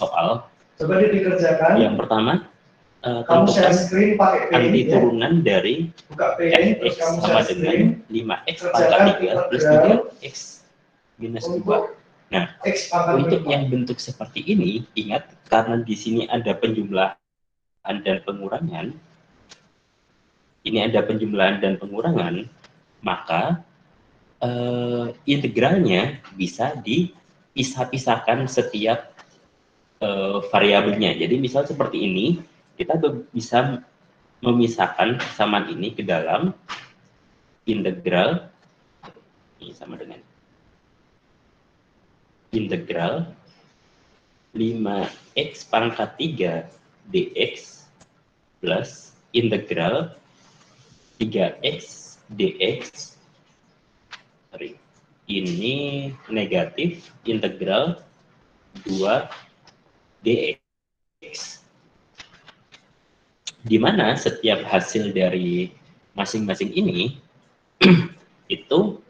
soal. Coba dikerjakan. Yang pertama, kamu share screen pakai Paint, arti turunan dari buka Paint, terus kamu sama share dengan screen, 5x pangkat 3 plus 3x minus 2. Nah, untuk yang bentuk seperti ini, ingat karena di sini ada penjumlahan dan pengurangan, ini ada penjumlahan dan pengurangan, maka integralnya bisa dipisah-pisahkan setiap variabelnya. Jadi misal seperti ini, kita bisa memisahkan persamaan ini ke dalam integral, ini sama dengan integral 5x pangkat 3 dx plus integral 3x dx, sorry, ini negatif integral 2 dx, di mana setiap hasil dari masing-masing ini itu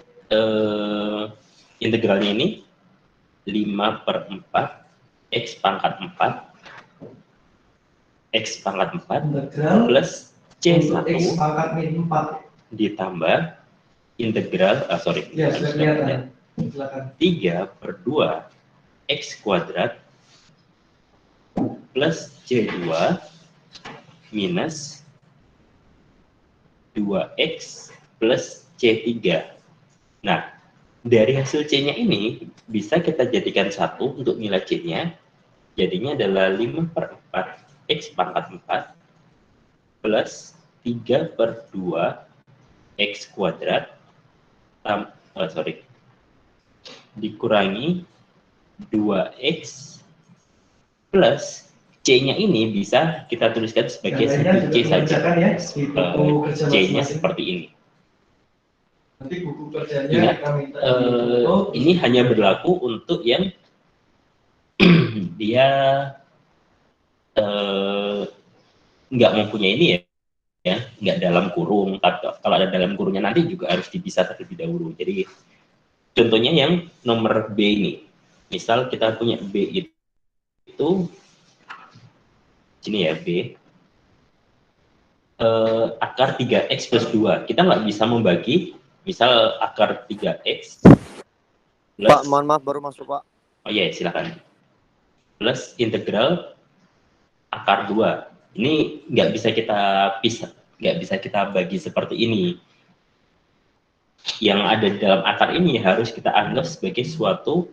integralnya ini 5/4 x pangkat 4 x pangkat 4 plus c1 x pangkat min 4 ditambah integral 3/2 x kuadrat plus c2 minus 2x plus c3. Nah, dari hasil C-nya ini bisa kita jadikan 1 untuk nilai C-nya. Jadinya adalah 5/4 x pangkat 4 plus 3/2 x kuadrat dikurangi 2x plus C-nya ini bisa kita tuliskan sebagai 1C saja. Ya, C-nya seperti ini. Nanti buku kerjanya ingat, kita minta ini hanya berlaku untuk yang dia nggak mempunyai ini ya, nggak dalam kurung. Kalau ada dalam kurungnya nanti juga harus dipisah terlebih dahulu. Jadi contohnya yang nomor B ini, misal kita punya B itu sini ya, B akar 3x plus 2, kita nggak bisa membagi misal akar 3x plus, Pak, mohon maaf baru masuk Pak. Oh iya, silakan. Plus integral akar 2. Ini nggak bisa kita pisah, nggak bisa kita bagi seperti ini. Yang ada di dalam akar ini harus kita anggap sebagai suatu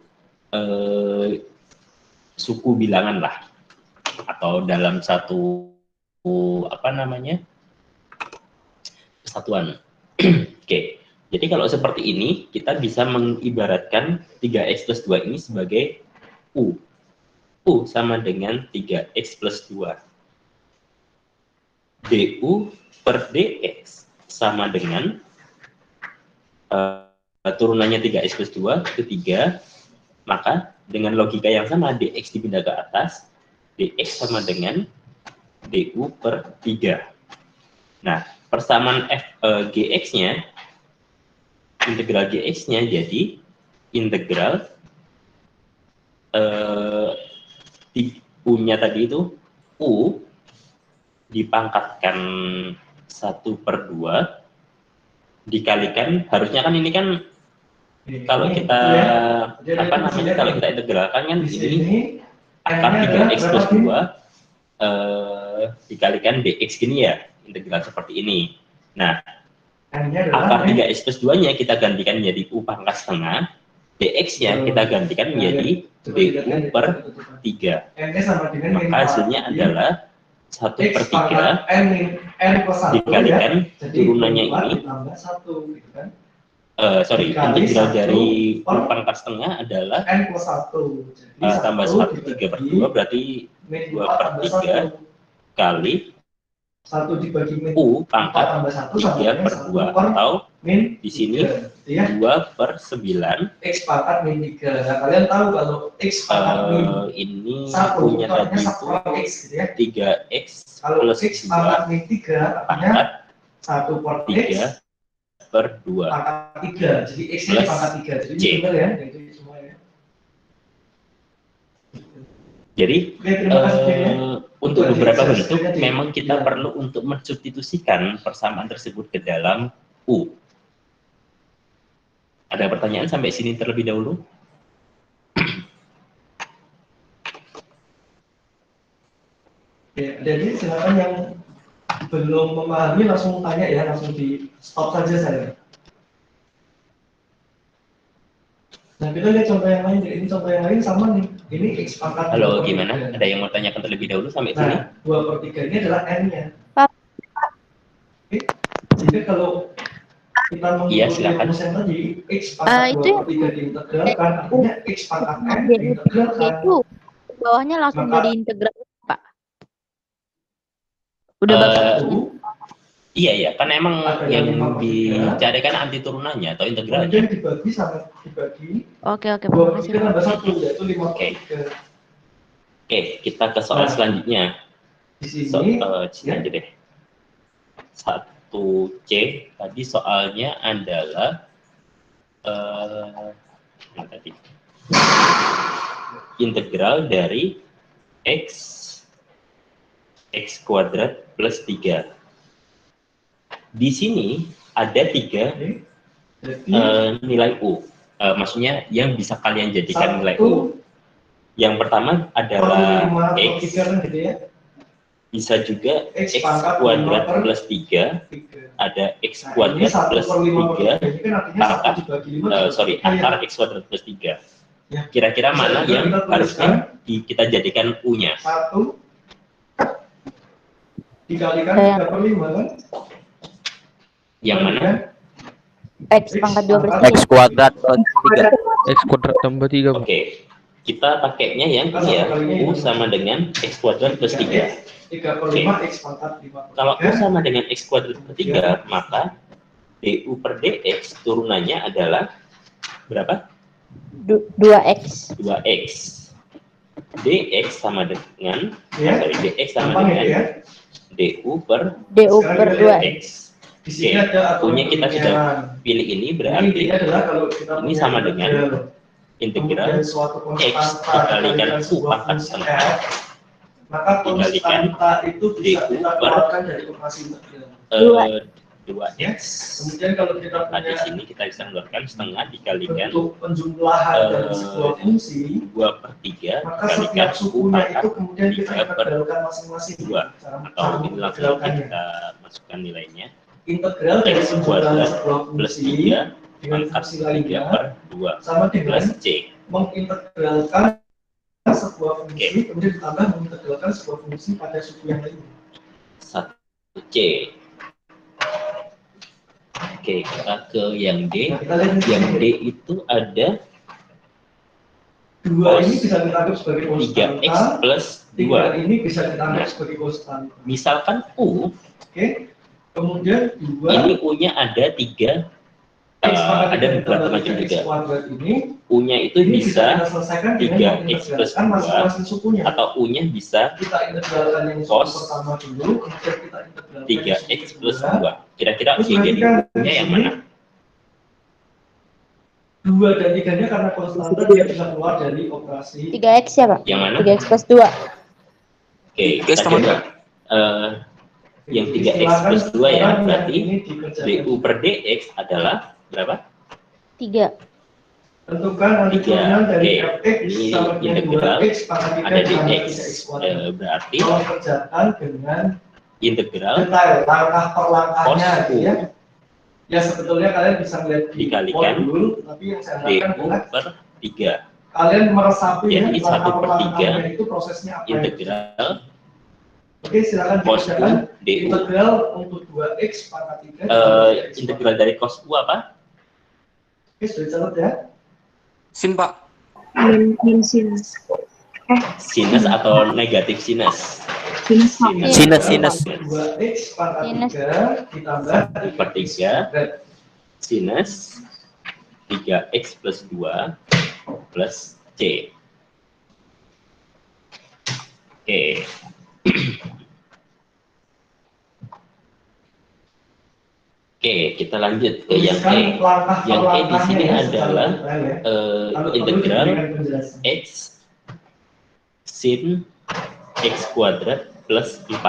suku bilangan lah, atau dalam satu kesatuan. Oke. Jadi kalau seperti ini, kita bisa mengibaratkan 3x plus 2 ini sebagai U. U sama dengan 3x plus 2. du per dx sama dengan turunannya 3x plus 2 itu 3. Maka dengan logika yang sama, dx dipindah ke atas, dx sama dengan du per 3. Nah, persamaan gx-nya, integral gx-nya jadi integral U-nya tadi itu U dipangkatkan 1/2 dikalikan, harusnya kan ini kan kalau kita kalau kita integralkan kan ini akar 3x plus 2 dikalikan dx gini ya, integral seperti ini. Nah, akar 3x plus 2-nya kita gantikan menjadi U pangkat setengah, dx-nya kita gantikan menjadi du per 3. Maka hasilnya adalah 1/3 dikalikan turunannya ini. Integral dari U pangkat setengah adalah tambah 1 3/2 berarti 2/3 kali 1 dibagi min U pangkat 3/2 atau di sini 2/9 x pangkat min 3. Nah, kalian tahu kalau x pangkat min ini 1 punya tadi itu x gitu ya. 3x kalau plus x pangkat min 3 pangkat 1/x 2 pangkat 3. Jadi x-nya pangkat 3. Jadi C. benar ya, itu semua ya. Jadi Oke, terima kasih, ya. untuk Itu beberapa aja, bentuk saya memang kita ya. perlu untuk mensubstitusikan persamaan tersebut ke dalam U. Ada pertanyaan sampai sini terlebih dahulu? Ya, jadi silakan yang belum memahami langsung tanya ya, langsung di stop saja saya. Nah, kita lihat contoh yang lain. Ini contoh yang lain sama nih. Ini X pangkat Halo, 2/3. gimana? Ada yang mau tanyakan terlebih dahulu sampai sini? Nah, 2/3 ini adalah N-nya. Pak. Oke. Jadi kalau kita Iya, mengikuti silakan. rumus yang tadi, X pangkat Itu 2/3 diintegralkan, artinya X pangkat N diintegralkan. itu bawahnya langsung Maka- jadi integral, Pak. Udah bagus. Iya, iya. Kan emang Ada yang yang 5/3. dicarikan anti turunannya atau integralnya. Kemudian dibagi sama dibagi Oke, 2/3 makasih. tambah 1 yaitu 5/3. Oke, kita ke soal Nah, selanjutnya. Di sini Sini aja deh. 1C tadi soalnya adalah tadi integral dari x kuadrat plus 3. Di sini ada 3 jadi nilai U. Maksudnya yang bisa kalian jadikan 1 nilai U. Yang pertama adalah X, gitu ya. bisa juga X X pangkat kuadrat 5/3. plus 3, ada X Nah, kuadrat ini 1 plus per 5/3. 3, Ini kan artinya 1 dibagi 5 antara X kuadrat plus 3. Ya. Kira-kira mana Bisa yang kita harusnya kita jadikan U-nya? 1 dikalikan 3/5 kan? Yang mana? X pangkat 2 per X kuadrat plus 3. X kuadrat tambah 3, Pak. Oke, kita pakainya yang ini ya, U sama dengan X kuadrat plus 3. 3/5 X pangkat 5/3. Kalau U sama dengan X kuadrat plus 3, maka DU per DX turunannya adalah berapa? 2X. 2X. DX sama dengan, Ya. DX sama Gampang dengan ya. DU Sekarang per kita lihat 2X. Di sini Oke, ada aturan U-nya kita sudah perlinearan. pilih ini, Ini berarti intinya adalah kalau kita ini punya sama dengan integral kemudian suatu X konstanta dikalikan U sebuah pangkat fungsi setengah F, maka dikalikan konstanta itu bisa DU kita per keluarkan dari operasi integral. 2X. Kemudian kalau kita Nah, di punya sini kita bisa mengeluarkan setengah dikalikan bentuk penjumlahan dari sebuah fungsi, 2/3 maka setiap dikalikan U sukunya pangkat itu kemudian kita 3/2. integralkan masing-masing. Atau ini langsung kita masukkan nilainya. Integral dari X penjumlahan kuadrat sebuah plus fungsi 3 dengan pangkat fungsi 3 lainnya per 2 sama dengan plus C. mengintegralkan sebuah fungsi kemudian ditambah mengintegralkan sebuah fungsi pada suku yang lainnya. 1C. Oke, kita ke yang D. Nah, kita lihat di Yang sini. D itu ada 2 ini bisa kita anggap sebagai 3X konstanta, plus 3 2. ini bisa kita anggap sebagai konstanta. Misalkan U, Oke. Kemudian 2 ini U-nya ada 3, X pangkat ada 3 beberapa ditambah macam 3X juga. kuadrat ini U-nya itu ini bisa bisa kita selesaikan 3X dengan plus mengintegralkan 2, masing-masing sukunya. atau U-nya bisa Kita integralkan yang suku cos pertama dulu, kemudian kita integralkan 3X yang suku plus kedua. 2. Kira-kira Terus oke, jadi perhatikan U-nya di yang sini, mana? 2 dan 3-nya karena konstanta dia bisa keluar dari operasi 3X ya, Pak? Yang mana? 3X plus 2. Oke, kita coba. Yang 3X plus 2 ya, berarti DU per DX adalah berapa? 3. tentukan nanti 3. turunan dari Oke, fx ini sama dengan integral 2x pangkat 3 ada ditambah DX. 3x kuadrat. Berarti Kalau kerjakan dengan integral detail langkah per langkahnya cos gitu ya. Ya sebetulnya kalian bisa melihat di dikalikan modul, tapi yang saya harapkan DU adalah per 3. kalian meresapi ya Jadi langkah 1/3 per langkahnya itu prosesnya apa. Integral Oke, silakan cos U dikerjakan. DU. Integral untuk 2x pangkat 3 Integral dari cos U apa? Oke, sudah dicatat ya. Sin, Pak. Min sinus. Sinus atau negatif sinus? Sinus. 2x pangkat Sinus. 3 ditambah 1/3 sinus 3x plus 2 plus C. Oke. Oke, kita lanjut ke yang E. Yang E di sini adalah integral X sin X kuadrat plus 4.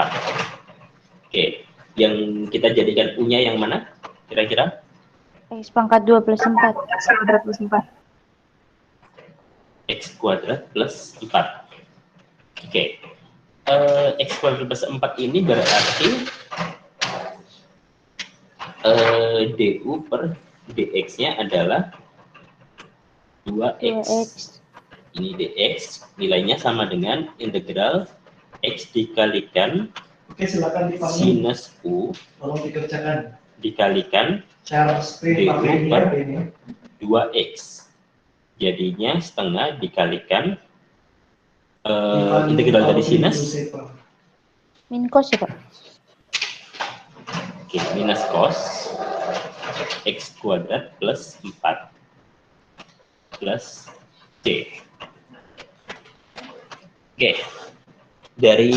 Oke, yang kita jadikan U-nya yang mana? Kira-kira? X pangkat 2 plus 4. X kuadrat plus 4. X kuadrat plus 4. Oke. X kuadrat plus 4 ini berarti du per dx-nya adalah 2x. Ini dx, nilainya sama dengan integral x dikalikan Oke, silakan dipanggil. sinus u Tolong dikerjakan. dikalikan Share screen du pakai per ini. 2x. Jadinya setengah dikalikan integral dari sinus Min cos ya, Pak? Oke, minus cos x kuadrat plus 4 plus c. Oke, dari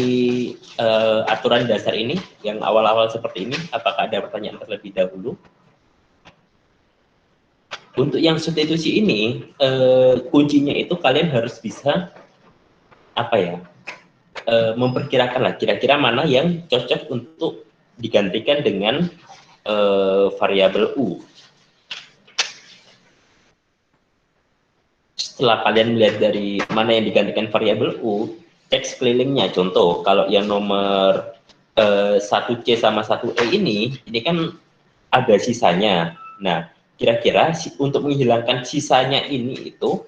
aturan dasar ini yang awal-awal seperti ini, apakah ada pertanyaan terlebih dahulu? Untuk yang substitusi ini, kuncinya itu kalian harus bisa apa ya, memperkirakan lah kira-kira mana yang cocok untuk digantikan dengan variabel u. Setelah kalian melihat dari mana yang digantikan variabel u, cek sekelilingnya. Contoh, kalau yang nomor 1C sama 1E ini kan ada sisanya. Nah, kira-kira untuk menghilangkan sisanya ini itu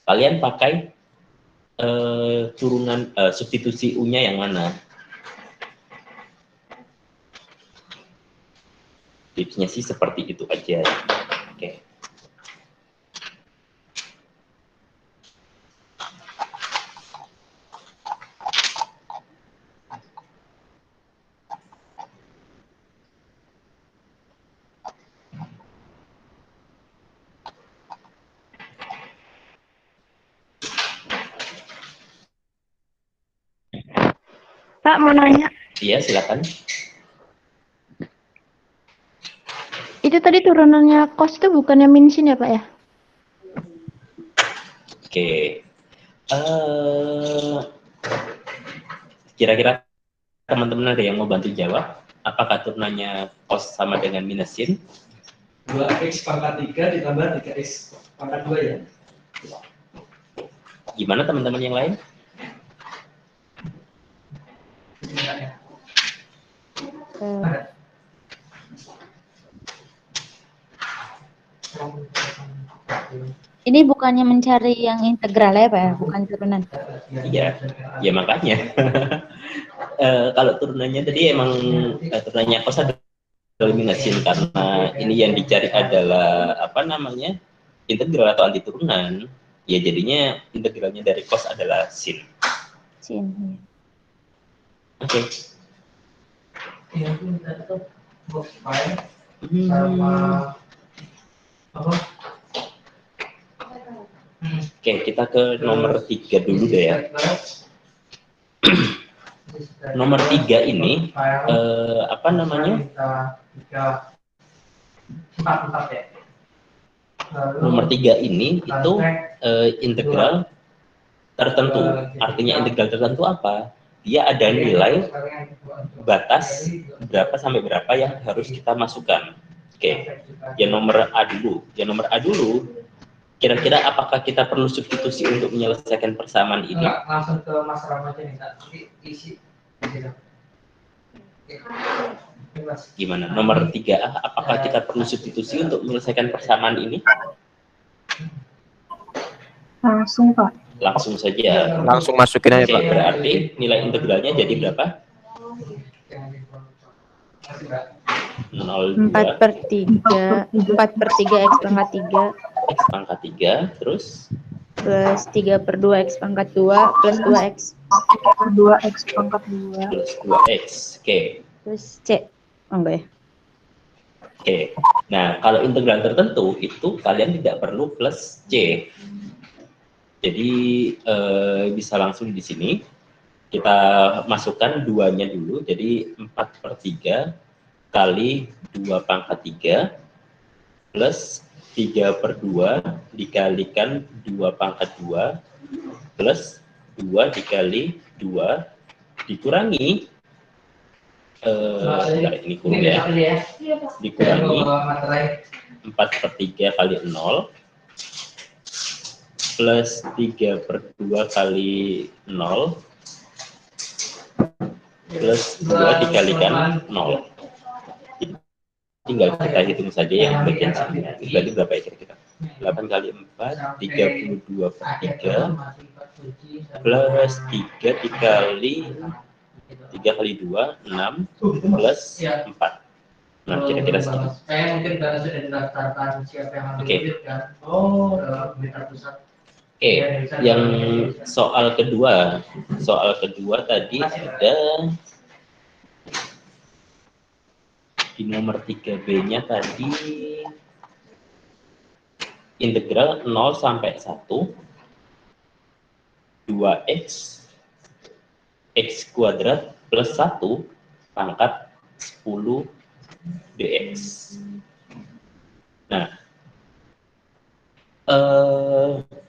kalian pakai turunan substitusi U-nya yang mana? Tipsnya sih seperti itu aja. Oke. Pak, mau nanya. Iya, silakan. Itu tadi turunannya cos itu bukannya min sin ya, Pak ya? Oke. Kira-kira teman-teman ada yang mau bantu jawab? Apakah turunannya cos sama dengan minus sin? 2x pangkat 3 ditambah 3x pangkat 2 ya. Gimana teman-teman yang lain? Ini bukannya mencari yang integral ya, Pak ya? Bukan turunan. Iya, ya makanya. Kalau turunannya tadi emang turunannya cos adalah minus sin, karena ini yang dicari adalah apa namanya, integral atau anti turunan. Ya jadinya integralnya dari cos adalah sin. Sin. Ya. Oke. Yang minta itu box file sama apa? Oke, kita ke nomor 3 dulu deh ya. Nomor 3 ini apa namanya? Nomor 3 ini itu integral tertentu. Artinya integral tertentu apa? Dia ada nilai batas berapa sampai berapa yang harus kita masukkan. Oke, yang nomor A dulu. Yang nomor A dulu, kira-kira apakah kita perlu substitusi untuk menyelesaikan persamaan ini? Langsung ke Mas Ram aja nih, nanti isi. Gimana? Nomor 3A, apakah kita perlu substitusi untuk menyelesaikan persamaan ini? Langsung, Pak. Langsung saja. Langsung masukin aja, Oke, Pak. berarti nilai integralnya jadi berapa? 0,2 4 per 3. 4 per 3 x pangkat 3. X pangkat 3, terus Plus 3 per 2 x pangkat 2. Plus 2x. 2 x pangkat 2. plus 2X. Oke. Plus c. Oh enggak ya? Oke. Nah, kalau integral tertentu itu kalian tidak perlu plus C. Jadi bisa langsung di sini kita masukkan 2-nya dulu. Jadi 4 per 3 kali 2 pangkat 3 plus 3 per 2 dikalikan 2 pangkat 2 plus 2 dikali 2 dikurangi ini kurang ya, dikurangi 4/3 kali 0 plus 3/2 kali 0 plus 2 dikalikan 0. Tinggal kita hitung saja yang bagian sini. Ini berarti berapa ya kira-kira? 8 kali 4, 32/3 plus 3 dikali 3 kali 2, 6 plus 4. Nah, kira-kira segini. Saya mungkin karena sudah didaftarkan siapa yang ambil duit kan. Pemerintah pusat. Oke, yang soal kedua tadi ada di nomor 3B-nya tadi integral 0 sampai 1 2x x kuadrat plus 1 pangkat 10 dx. Nah,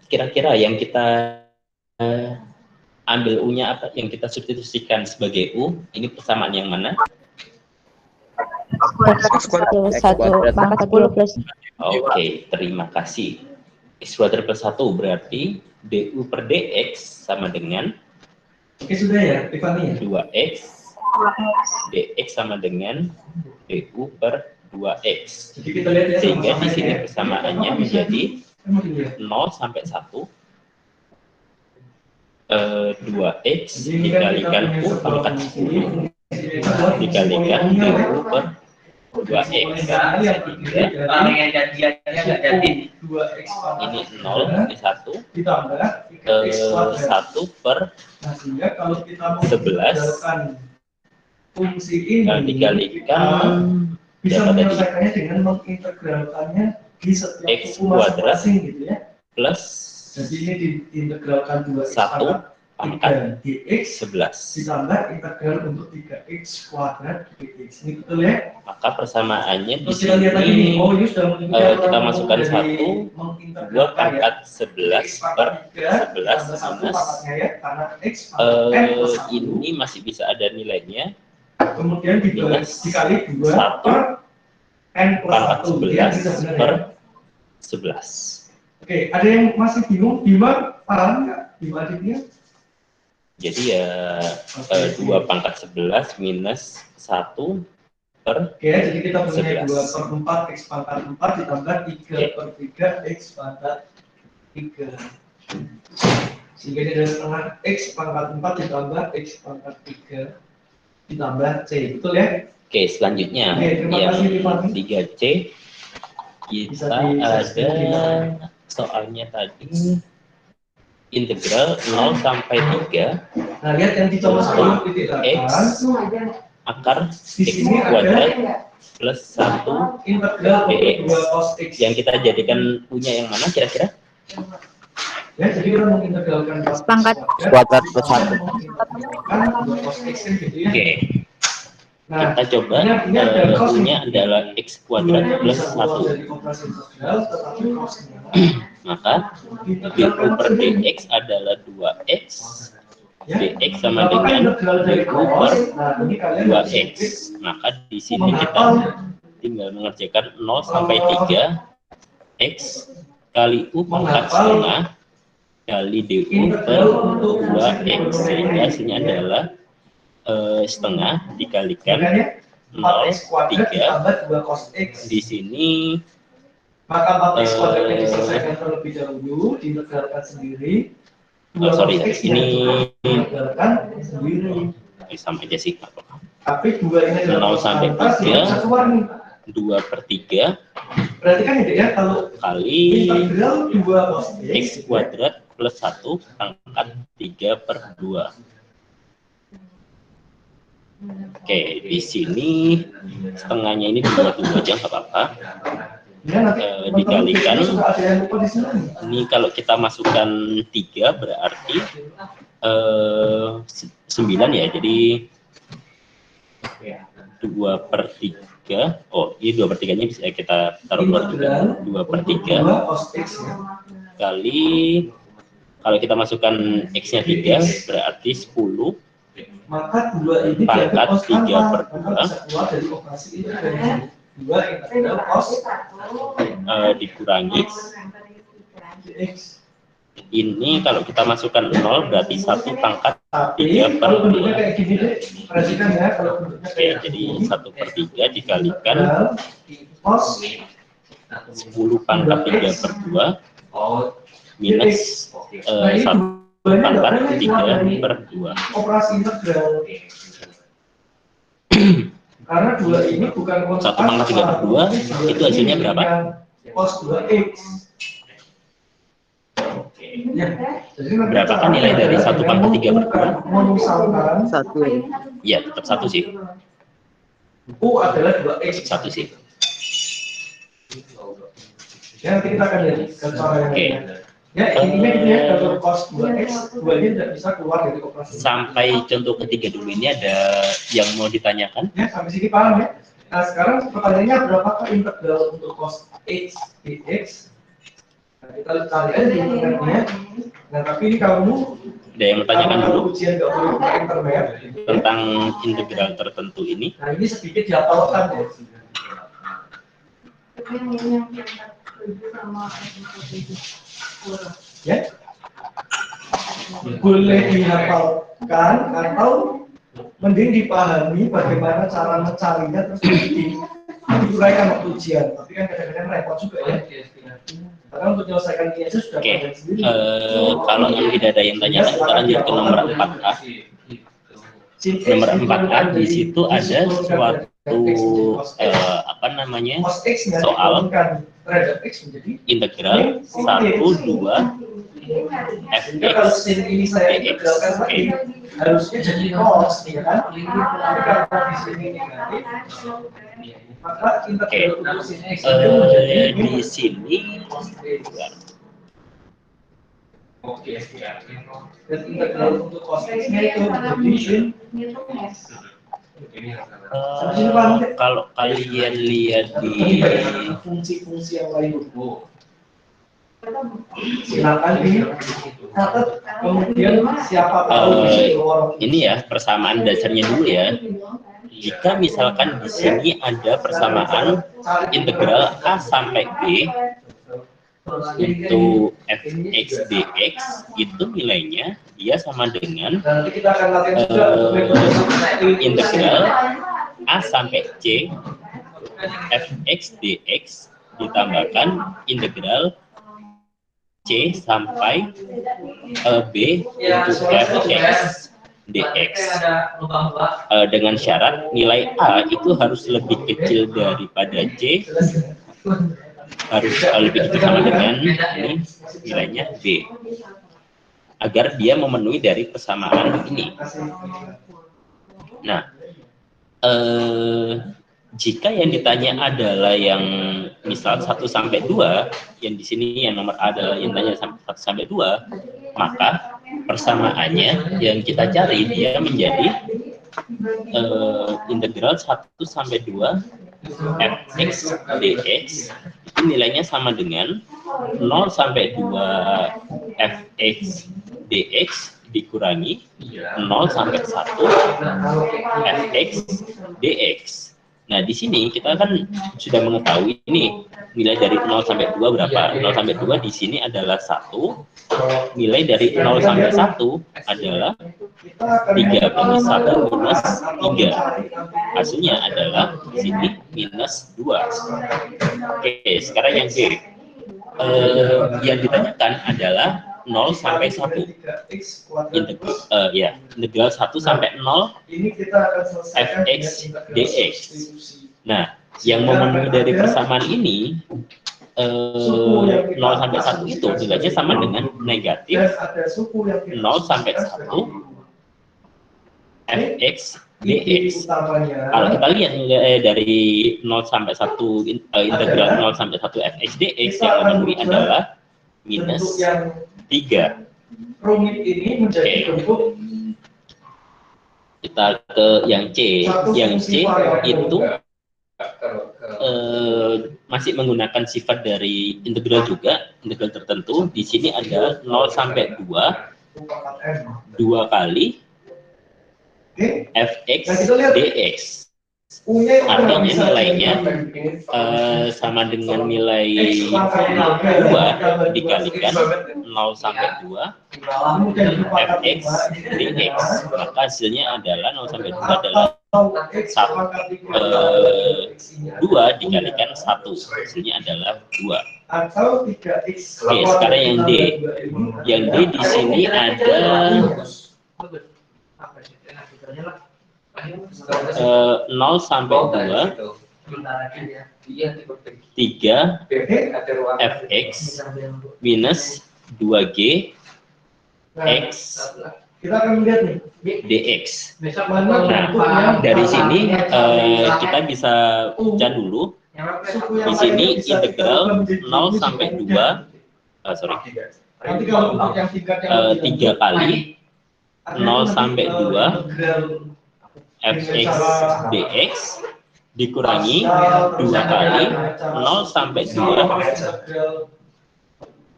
kira-kira yang kita ambil U-nya apa? Yang kita substitusikan sebagai U, ini persamaan yang mana? Satu pangkat 10 plus. Oke, terima kasih. X kuadrat plus 1 berarti du per dx sama dengan Sudah ya, Tiffany? 2x dx sama dengan du per 2x. Jadi kita lihat ya, Sehingga di sini ya. persamaannya menjadi 0 sampai 1 2x dikalikan U pangkat 10 dikalikan du per 2x. Sehingga ini 0, ini 1 1 per 11 fungsi ini dikalikan bisa berapa tadi? menyelesaikannya dengan mengintegralkannya di setiap X suku kuadrat masing-masing gitu ya. plus Jadi ini diintegralkan 2x 1 pangkat 3 dx 11. ditambah integral untuk 3x kuadrat dx. Ini betul ya? Maka persamaannya di Terus kita lihat lagi nih, sini ini sudah menunjukkan kita masukkan dari 1 mengintegralkan 2 pangkat 11 per 11 minus ini masih bisa ada nilainya, kemudian minus dikali 2 1 per n plus pangkat 1 ya, 11 per 11. Oke, ada yang masih bingung? Bima paham nggak? Bima Aditya? Jadi ya 2 pangkat 11 minus 1 per Oke, jadi kita punya 11. 2 per 4 x pangkat 4 ditambah 3 per 3 x pangkat 3. Sehingga ini adalah setengah x pangkat 4 ditambah x pangkat 3 ditambah c. Betul ya? Oke, selanjutnya Oke, terima yang kasih, Tiffany. 3C kita ada soalnya tadi integral 0 sampai 3 Nah, lihat yang dicoba sebelum titik X akar di X sini kuadrat ada plus 1 integral untuk dx. 2 cos x. Yang kita jadikan punya yang mana kira-kira? Ya, jadi kita mengintegralkan Pangkat kuadrat plus 1. mengintegralkan 2 cos x kan gitu ya. Oke, Nah, kita coba ini ada cos punya adalah X kuadrat plus 1. jadi operasi integral, tetapi cosnya Maka du per dx adalah 2x dx sama dengan du per 2x. Maka di sini kita tinggal mengerjakan 0 sampai 3 x kali u pangkat setengah kali du per 2x, sehingga hasilnya adalah setengah dikalikan 0 3 di sini. Maka 4x kuadratnya diselesaikan terlebih dahulu, diintegralkan sendiri. Sorry, ini diintegralkan sendiri. sama aja sih. Tapi 2 ini 0 sampai 3 2 per 3 berarti kan ini ya, kalau kali integral 2 cos X kuadrat plus 1 pangkat 3 per 2. Oke, di sini setengahnya ini dibuat dulu aja nggak apa-apa. Dikalikan ini kalau kita masukkan 3 berarti 9 ya, jadi 2 per 3. Oh, ini 2 per 3 nya bisa kita taruh keluar juga. 2 per 3 kali Kalau kita masukkan X-nya 3, berarti 10 Maka 2 ini pangkat 3 per 2 bisa keluar dari operasi integrasi. 2 integral cos dikurangi. X. Ini kalau kita masukkan 0 berarti 1 pangkat 3 per Kalau 2. bentuknya kayak gini deh, perhatikan ya, kalau bentuknya Oke, kayak jadi gini. 1 per 3 dikalikan Cos 10 pangkat 3 per 2 minus 1 pangkat 3 per 2. operasi integral. Karena 2 ini bukan konstan. 1 pangkat 3 per 2 itu hasilnya berapa? Cos 2x. Ya, jadi nanti Berapakah nilai dari 1 pangkat 3 per 2? Memisalkan Satu. Ya, tetap 1 sih. U adalah 2x. 1 sih. Ya, nanti kita akan lihat cara yang Oke. ya, intinya gitu ya, kalau cos 2x, 2 ini tidak bisa keluar dari operasi. Sampai contoh ketiga dulu, ini ada yang mau ditanyakan? Ya, sampai sini paham ya. Nah, sekarang pertanyaannya berapakah integral untuk cos x dx? Nah, kita cari aja di internetnya. Nah, tapi ini kamu Ada yang mau tanyakan dulu ujian nggak boleh buka internet tentang integral tertentu ini? Nah, ini sedikit dihafalkan ya. Ya, boleh dihafalkan atau mending dipahami bagaimana cara mencarinya terus diuraikan waktu ujian. Tapi kan kadang-kadang repot juga ya. Karena untuk menyelesaikan ini aja sudah Oke. paham sendiri. Kalau tidak ada yang tanyakan, kita lanjut ke nomor 4A. Nomor 4A di situ ada suatu Cos X-nya soal dibandingkan terhadap X menjadi integral 1, 2 sehingga kalau fx sin ini saya integralkan lagi harusnya jadi cos ya kan. Tapi karena di sini negatif maka integral untuk sin X itu menjadi di sini dan integral untuk cos X-nya itu menjadi sin. kalau kalian lihat di fungsi-fungsi yang lain dulu. Silakan dicatat, kemudian siapa tahu bisa keluar. ini ya persamaan dasarnya dulu ya. Jika misalkan di sini ada persamaan integral a sampai b itu fx dx, itu nilainya dia sama dengan Nanti kita akan latihan juga integral a sampai c fx dx ditambahkan integral c sampai b untuk fx dx, dengan syarat nilai a itu harus lebih kecil daripada c, harus lebih kecil sama dengan ini nilainya b, agar dia memenuhi dari persamaan ini. Nah, jika yang ditanya adalah yang misal 1 sampai 2, yang di sini yang nomor A adalah yang tanya 1 sampai 2, maka persamaannya yang kita cari dia menjadi integral 1 sampai 2 fx dx, itu nilainya sama dengan 0 sampai 2 fx dx dikurangi 0 sampai 1 fx dx. Nah, di sini kita kan sudah mengetahui ini nilai dari 0 sampai 2 berapa. 0 sampai 2 di sini adalah 1. Nilai dari 0 sampai 1 adalah 3 bagi 1 minus 3. Hasilnya adalah di sini minus 2. Oke, sekarang yang B. Yang ditanyakan adalah 0 sampai 1. Integral 1 sampai 0 fx dx. Nah, yang memenuhi dari persamaan ini 0 sampai 1 itu nilainya sama dengan negatif 0 sampai 1 fx dx. Kalau kita lihat nilai dari 0 sampai 1 integral 0 sampai 1 fx dx yang memenuhi adalah minus 3. Rumit ini menjadi bentuk kita ke yang C. Yang C itu masih menggunakan sifat dari integral juga, integral tertentu. Di sini ada 0 sampai 2 kali fx dx. Artinya nilainya sama dengan nilai 2 dikalikan 0 sampai 2 fx dx. Maka hasilnya adalah 0 sampai 2 adalah 2 dikalikan 1. Hasilnya adalah 2. Oke, sekarang yang D. Yang D di sini ada 0 sampai 2 3 fx minus 2g x dx. Nah, dari sini kita bisa baca dulu. Di sini integral 0 sampai 2 3 kali 0 sampai 2 fx dx dikurangi 2 kali 0 sampai 2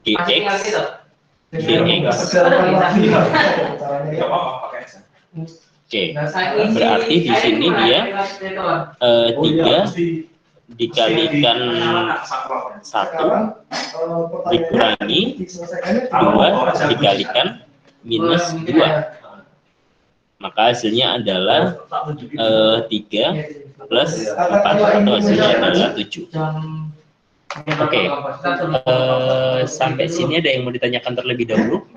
gx dx. Oke, berarti di sini dia 3 dikalikan 1 dikurangi 2 dikalikan minus 2. Maka hasilnya adalah 3 plus 4 atau hasilnya adalah 7. Oke, sampai sini ada yang mau ditanyakan terlebih dahulu?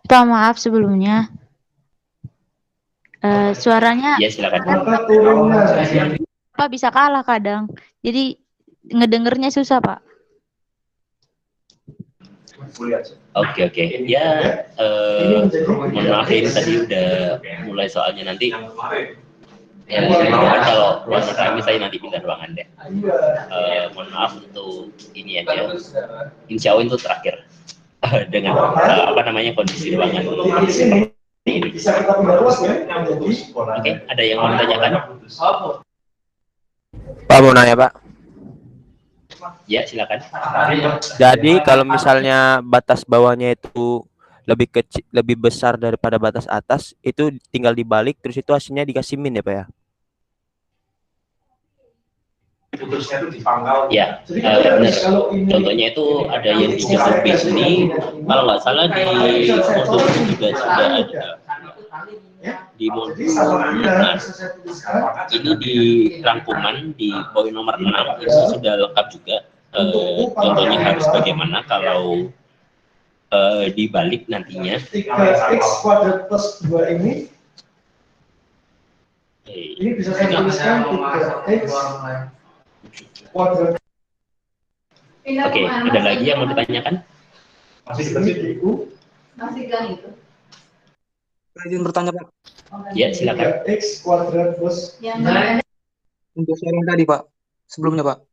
Pak, maaf sebelumnya. Suaranya Ya, silakan. Pak bisa kalah kadang. Jadi ngedengernya susah, Pak. Oke. Ya, mohon maaf ini tadi udah mulai soalnya nanti. Ya, kalau ruangan kami saya nanti pindah ruangan deh. Mohon maaf untuk ini aja. Insya Allah itu terakhir dengan kondisi ruangan seperti ini. Oke, ada yang mau ditanyakan? Pak mau nanya Pak. Ya, silakan. Jadi kalau misalnya batas bawahnya itu lebih kecil, lebih besar daripada batas atas, itu tinggal dibalik terus itu hasilnya dikasih min ya Pak ya? Ya, benar. Contohnya itu ada yang di YouTube di sini, kalau nggak salah di modul juga sudah ada di modul. Nah, ini di rangkuman di poin nomor 6 itu sudah lengkap juga. Contohnya harus bagaimana kalau dibalik nantinya. X kuadrat plus 2 ini bisa saya tuliskan 3x kuadrat. Oke, ada lagi yang mau ditanyakan? Masih kan itu. Izin bertanya Pak. Ya, silakan. X kuadrat plus Untuk soal yang tadi Pak, sebelumnya Pak.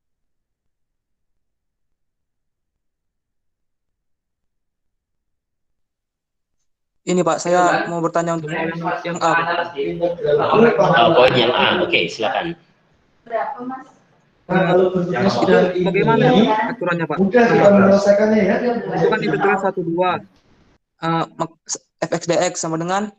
Ini Pak, saya mau bertanya untuk yang A. Poin yang A, oke, silakan. Berapa Mas? Nah, kalau bentuknya sudah Bagaimana ini, aturannya Pak? mudah kita menyelesaikannya ya. Itu kan integral 1/2 fx dx sama dengan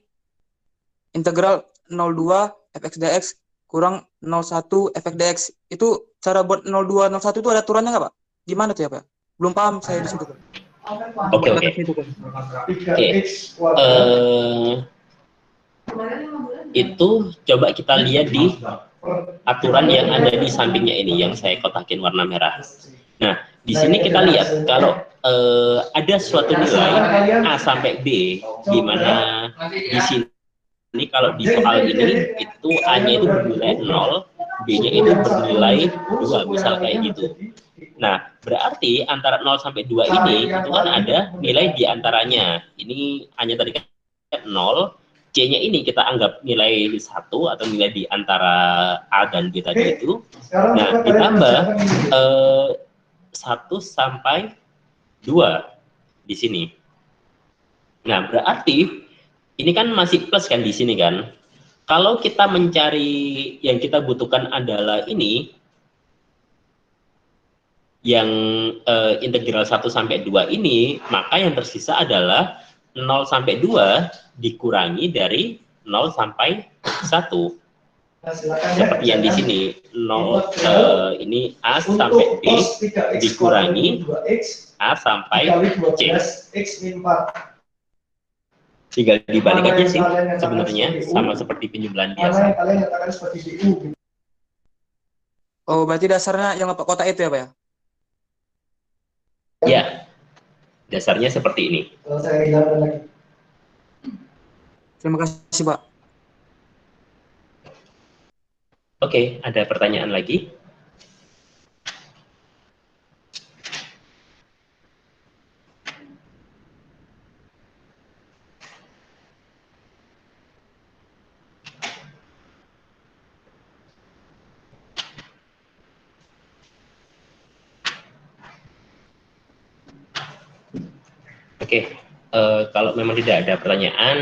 integral 0,2 fx dx kurang 0,1 fx dx. Itu cara buat 0,2 0,1 itu ada aturannya nggak Pak? Gimana tuh ya Pak? Belum paham saya di situ Pak. Oke. Itu coba kita lihat di aturan yang ada di sampingnya ini yang saya kotakin warna merah. Nah, di sini kita lihat kalau ada suatu nilai A sampai B, di mana di sini kalau di soal ini itu A-nya itu bernilai 0, B-nya itu bernilai 2, misal kayak gitu. Nah, berarti antara 0 sampai 2 ini itu kan ada nilai di antaranya. Ini A-nya tadi kan 0, C-nya ini kita anggap nilai 1 atau nilai di antara A dan B tadi itu. Nah, ditambah 1 sampai 2 di sini. Nah, berarti ini kan masih plus kan di sini kan. Kalau kita mencari yang kita butuhkan adalah ini, yang integral 1 sampai 2 ini, maka yang tersisa adalah 0 sampai 2 dikurangi dari 0 sampai 1. Nah, silakan Seperti yang di sini, 0 ini A sampai B dikurangi A sampai C. X min 4. Tinggal dibalik aja sih sebenarnya, sama seperti penjumlahan Mana yang biasa. kalian katakan seperti DU? Oh, berarti dasarnya yang kotak itu ya, Pak ya? Ya, dasarnya seperti ini. Kalau saya hilangkan lagi. Terima kasih, Pak. Oke, ada pertanyaan lagi? Oke, kalau memang tidak ada pertanyaan,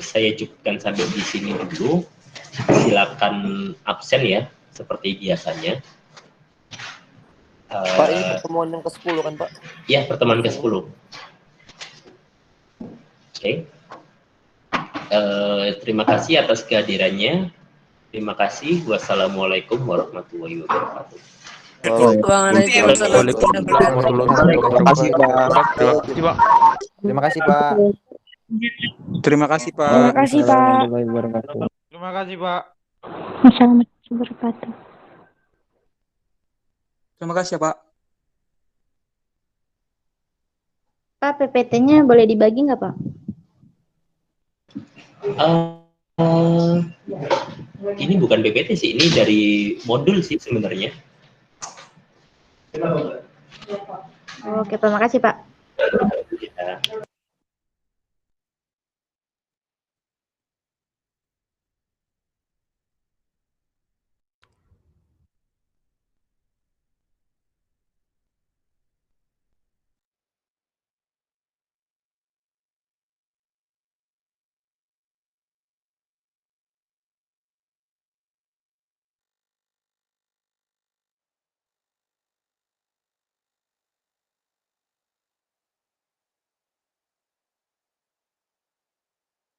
saya cukupkan sampai di sini dulu. Silakan absen ya, seperti biasanya. Pak, ini pertemuan yang ke-10 kan, Pak? Ya, pertemuan ke-10. Oke. Terima kasih atas kehadirannya. Terima kasih. Wassalamualaikum warahmatullahi wabarakatuh. Waalaikumsalam warahmatullahi wabarakatuh. Terima kasih, Pak. Terima kasih, Pak. Terima kasih, Pak. Terima kasih, Pak. Assalamualaikum warahmatullahi wabarakatuh. Terima kasih ya, Pak. Pak, PPT-nya boleh dibagi nggak, Pak? Ini bukan PPT sih, ini dari modul sih sebenarnya. Oke, terima kasih, Pak. Ya.